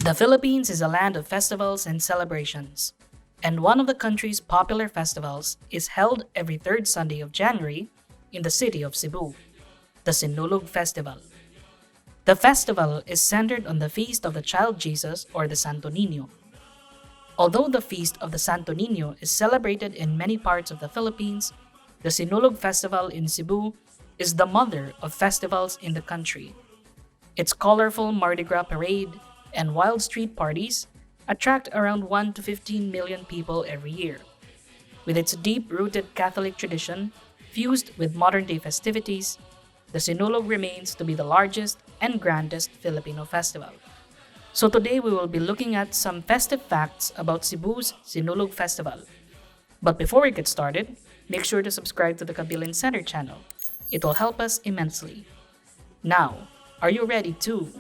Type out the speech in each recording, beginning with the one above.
The Philippines is a land of festivals and celebrations, and one of the country's popular festivals is held every third Sunday of January in the city of Cebu, the Sinulog Festival. The festival is centered on the feast of the child Jesus or the Santo Niño. Although the feast of the Santo Niño is celebrated in many parts of the Philippines, the Sinulog Festival in Cebu is the mother of festivals in the country. Its colorful Mardi Gras parade and wild street parties attract around 1 to 15 million people every year. With its deep-rooted Catholic tradition fused with modern-day festivities, the Sinulog remains to be the largest and grandest Filipino festival. So today we will be looking at some festive facts about Cebu's Sinulog Festival. But before we get started, make sure to subscribe to the Kabilin Center channel. It will help us immensely. Now, are you ready to?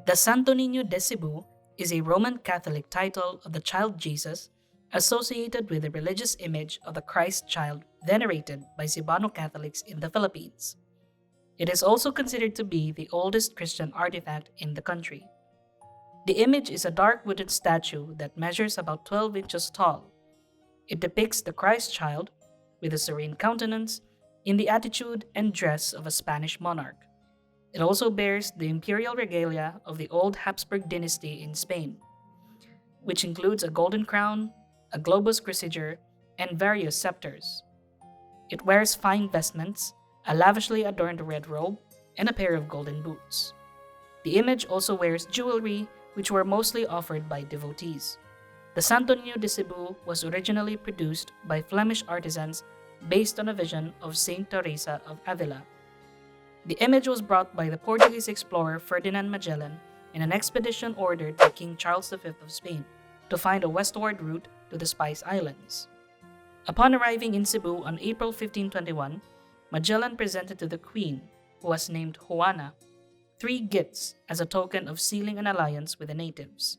The Santo Niño de Cebu is a Roman Catholic title of the child Jesus associated with the religious image of the Christ child venerated by Cebuano Catholics in the Philippines. It is also considered to be the oldest Christian artifact in the country. The image is a dark wooden statue that measures about 12 inches tall. It depicts the Christ child with a serene countenance in the attitude and dress of a Spanish monarch. It also bears the imperial regalia of the old Habsburg dynasty in Spain, which includes a golden crown, a globus cruciger, and various scepters. It wears fine vestments, a lavishly adorned red robe, and a pair of golden boots. The image also wears jewelry, which were mostly offered by devotees. The Santo Niño de Cebu was originally produced by Flemish artisans based on a vision of Saint Teresa of Avila. The image was brought by the Portuguese explorer Ferdinand Magellan in an expedition ordered by King Charles V of Spain to find a westward route to the Spice Islands. Upon arriving in Cebu on April 1521, Magellan presented to the Queen, who was named Juana, 3 gifts as a token of sealing an alliance with the natives.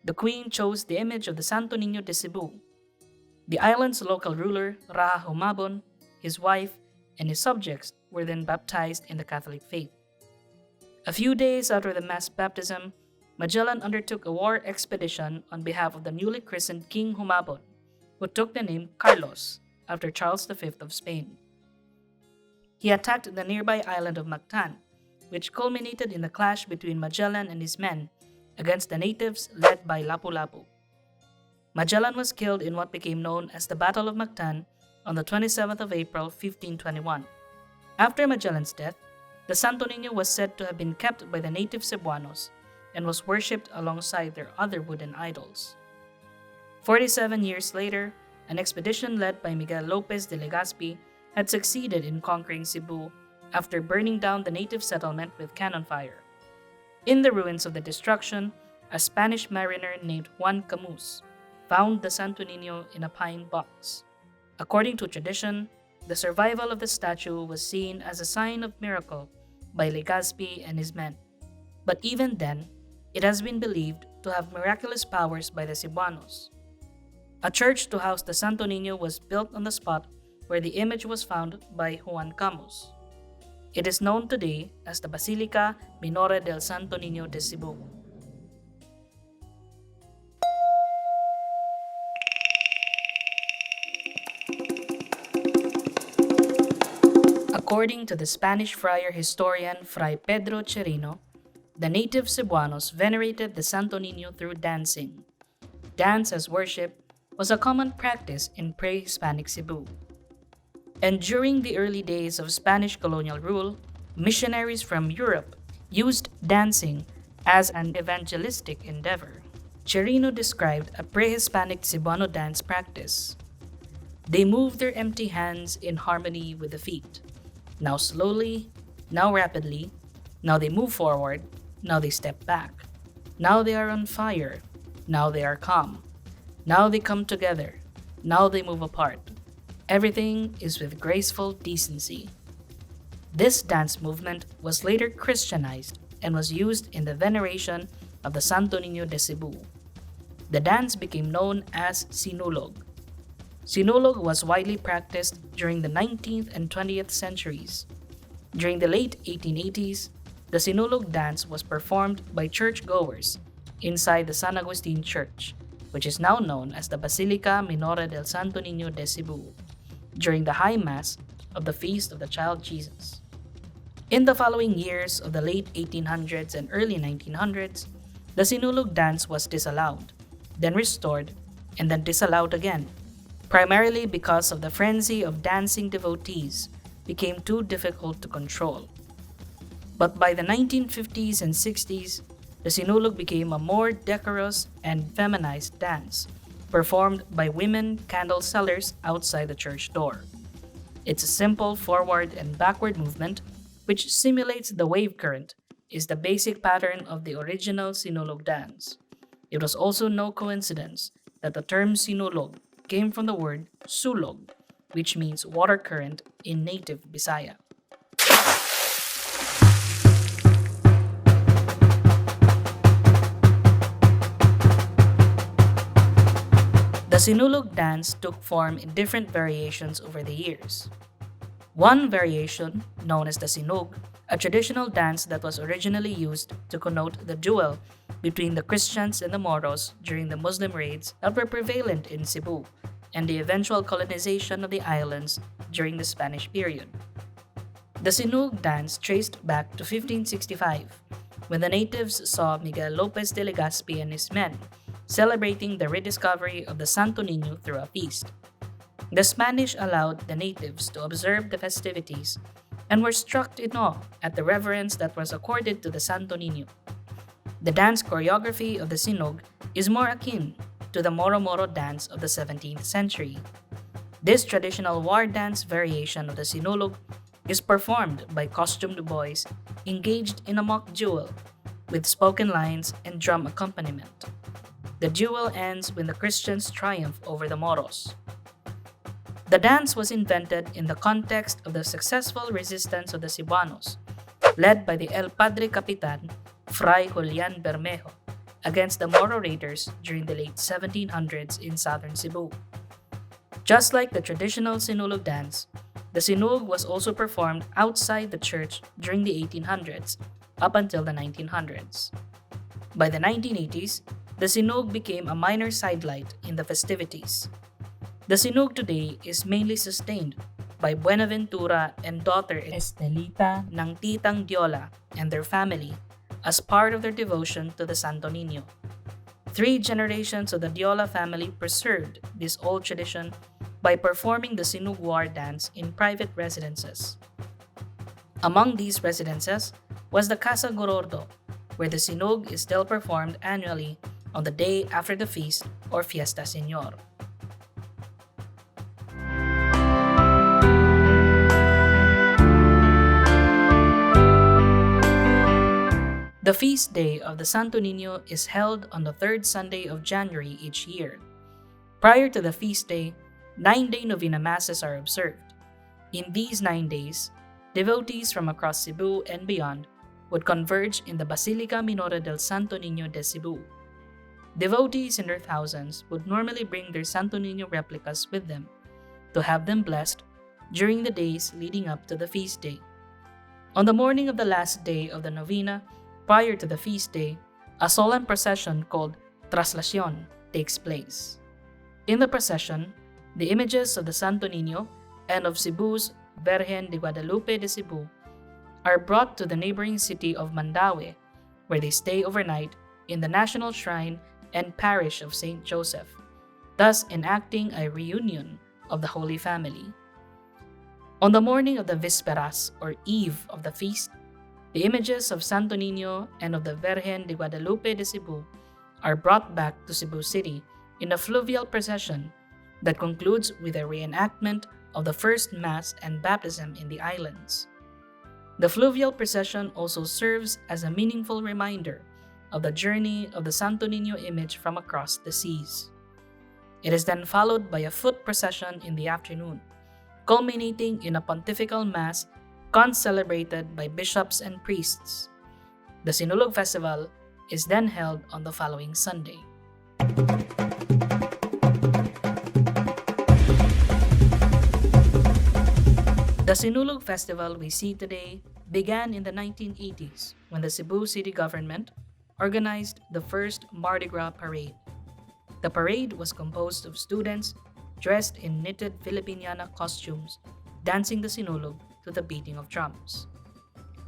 The Queen chose the image of the Santo Niño de Cebu. The island's local ruler, Raha Humabon, his wife, and his subjects were then baptized in the Catholic faith. A few days after the mass baptism, Magellan undertook a war expedition on behalf of the newly christened King Humabon, who took the name Carlos after Charles V of Spain. He attacked the nearby island of Mactan, which culminated in the clash between Magellan and his men against the natives led by Lapu-Lapu. Magellan was killed in what became known as the Battle of Mactan on the 27th of April 1521. After Magellan's death, the Santo Niño was said to have been kept by the native Cebuanos and was worshipped alongside their other wooden idols. 47 years later, an expedition led by Miguel Lopez de Legazpi had succeeded in conquering Cebu after burning down the native settlement with cannon fire. In the ruins of the destruction, a Spanish mariner named Juan Camus found the Santo Niño in a pine box. According to tradition, the survival of the statue was seen as a sign of miracle by Legazpi and his men. But even then, it has been believed to have miraculous powers by the Cebuanos. A church to house the Santo Niño was built on the spot where the image was found by Juan Camus. It is known today as the Basilica Minore del Santo Niño de Cebu. According to the Spanish friar historian Fray Pedro Chirino, the native Cebuanos venerated the Santo Niño through dancing. Dance as worship was a common practice in pre-Hispanic Cebu. And during the early days of Spanish colonial rule, missionaries from Europe used dancing as an evangelistic endeavor. Chirino described a pre-Hispanic Cebuano dance practice. They moved their empty hands in harmony with the feet. Now slowly, now rapidly, now they move forward, now they step back. Now they are on fire, now they are calm. Now they come together. Now they move apart. Everything is with graceful decency. This dance movement was later Christianized and was used in the veneration of the Santo Niño de Cebu. The dance became known as Sinulog. Sinulog was widely practiced during the 19th and 20th centuries. During the late 1880s, the Sinulog dance was performed by churchgoers inside the San Agustin Church, which is now known as the Basilica Minore del Santo Niño de Cebu, during the High Mass of the Feast of the Child Jesus. In the following years of the late 1800s and early 1900s, the Sinulog dance was disallowed, then restored, and then disallowed again, primarily because of the frenzy of dancing devotees became too difficult to control. But by the 1950s and 60s, the Sinulog became a more decorous and feminized dance, performed by women candle sellers outside the church door. Its simple forward and backward movement, which simulates the wave current, is the basic pattern of the original Sinulog dance. It was also no coincidence that the term Sinulog came from the word sulog, which means water current in native Bisaya. The Sinulog dance took form in different variations over the years. One variation, known as the Sinog, a traditional dance that was originally used to connote the duel between the Christians and the Moros during the Muslim raids that were prevalent in Cebu and the eventual colonization of the islands during the Spanish period. The Sinug dance traced back to 1565, when the natives saw Miguel Lopez de Legazpi and his men celebrating the rediscovery of the Santo Niño through a feast. The Spanish allowed the natives to observe the festivities and were struck in awe at the reverence that was accorded to the Santo Niño. The dance choreography of the Sinog is more akin to the Moro-Moro dance of the 17th century. This traditional war dance variation of the Sinulog is performed by costumed boys engaged in a mock duel with spoken lines and drum accompaniment. The duel ends when the Christians triumph over the Moros. The dance was invented in the context of the successful resistance of the Cebuanos, led by the El Padre Capitan, Fray Julian Bermejo, against the Moro raiders during the late 1700s in southern Cebu. Just like the traditional Sinulog dance, the Sinug was also performed outside the church during the 1800s up until the 1900s. By the 1980s, the Sinug became a minor sidelight in the festivities. The Sinug today is mainly sustained by Buenaventura and daughter Estelita ng Titang Diola and their family as part of their devotion to the Santo Niño. 3 generations of the Diola family preserved this old tradition by performing the Sinug war dance in private residences. Among these residences was the Casa Gorordo, where the Sinug is still performed annually on the day after the feast or Fiesta Señor. The feast day of the Santo Niño is held on the 3rd Sunday of January each year. Prior to the feast day, 9-day novena masses are observed. In these 9 days, devotees from across Cebu and beyond would converge in the Basilica Minore del Santo Niño de Cebu. Devotees in their thousands would normally bring their Santo Niño replicas with them to have them blessed during the days leading up to the feast day. On the morning of the last day of the novena, prior to the feast day, a solemn procession called Traslación takes place. In the procession, the images of the Santo Niño and of Cebu's Virgen de Guadalupe de Cebu are brought to the neighboring city of Mandaue, where they stay overnight in the National Shrine and Parish of St. Joseph, thus enacting a reunion of the Holy Family. On the morning of the Vísperas, or eve of the feast, the images of Santo Niño and of the Virgen de Guadalupe de Cebu are brought back to Cebu City in a fluvial procession that concludes with a reenactment of the first Mass and baptism in the islands. The fluvial procession also serves as a meaningful reminder of the journey of the Santo Niño image from across the seas. It is then followed by a foot procession in the afternoon, culminating in a pontifical mass concelebrated by bishops and priests. The Sinulog Festival is then held on the following Sunday. The Sinulog Festival we see today began in the 1980s when the Cebu city government organized the first Mardi Gras parade. The parade was composed of students dressed in knitted Filipiniana costumes, dancing the Sinulog to the beating of drums.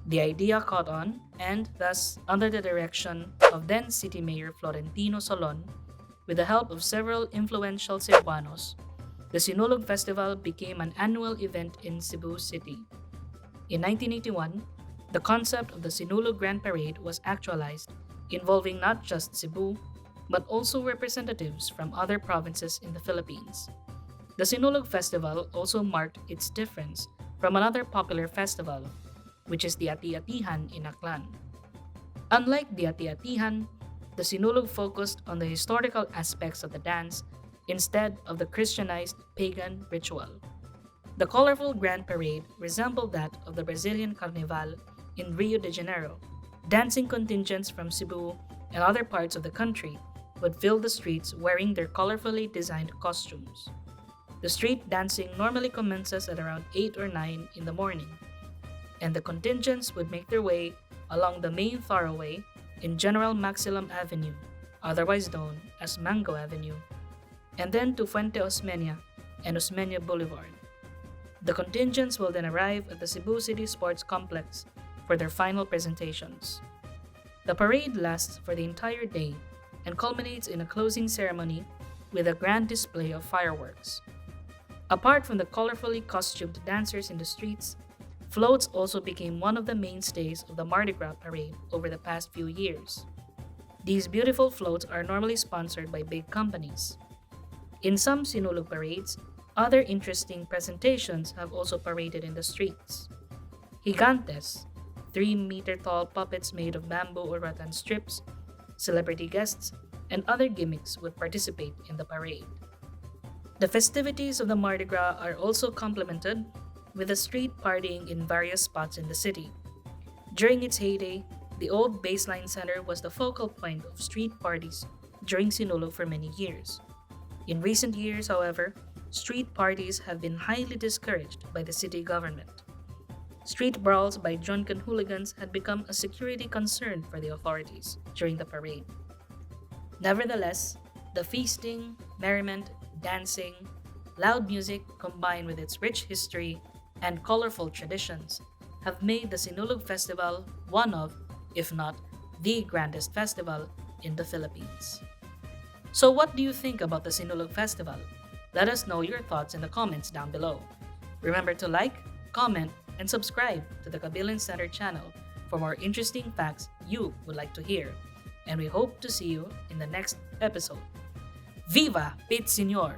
The idea caught on, and thus, under the direction of then City Mayor Florentino Solon, with the help of several influential Cebuanos, the Sinulog Festival became an annual event in Cebu City. In 1981, the concept of the Sinulog Grand Parade was actualized, involving not just Cebu, but also representatives from other provinces in the Philippines. The Sinulog Festival also marked its difference from another popular festival, which is the Ati-Atihan in Aklan. Unlike the Ati-Atihan, the Sinulog focused on the historical aspects of the dance instead of the Christianized pagan ritual. The colorful Grand Parade resembled that of the Brazilian Carnival in Rio de Janeiro. Dancing contingents from Cebu and other parts of the country would fill the streets wearing their colorfully designed costumes. The street dancing normally commences at around 8 or 9 in the morning, and the contingents would make their way along the main thoroughway in General Maximum Avenue, otherwise known as Mango Avenue, and then to Fuente Osmeña and Osmeña Boulevard. The contingents will then arrive at the Cebu City Sports Complex for their final presentations. The parade lasts for the entire day and culminates in a closing ceremony with a grand display of fireworks. Apart from the colorfully costumed dancers in the streets, floats also became one of the mainstays of the Mardi Gras parade over the past few years. These beautiful floats are normally sponsored by big companies. In some Sinulog parades, other interesting presentations have also paraded in the streets. Gigantes, 3-meter-tall puppets made of bamboo or rattan strips, celebrity guests, and other gimmicks would participate in the parade. The festivities of the Mardi Gras are also complemented with the street partying in various spots in the city. During its heyday, the old Baseline Center was the focal point of street parties during Sinulog for many years. In recent years, however, street parties have been highly discouraged by the city government. Street brawls by drunken hooligans had become a security concern for the authorities during the parade. Nevertheless, the feasting, merriment, dancing, loud music combined with its rich history and colorful traditions have made the Sinulog Festival one of, if not the grandest festival in the Philippines. So what do you think about the Sinulog Festival? Let us know your thoughts in the comments down below. Remember to like, comment, and subscribe to the Kabilan Center channel for more interesting facts you would like to hear. And we hope to see you in the next episode. Viva Pit Señor!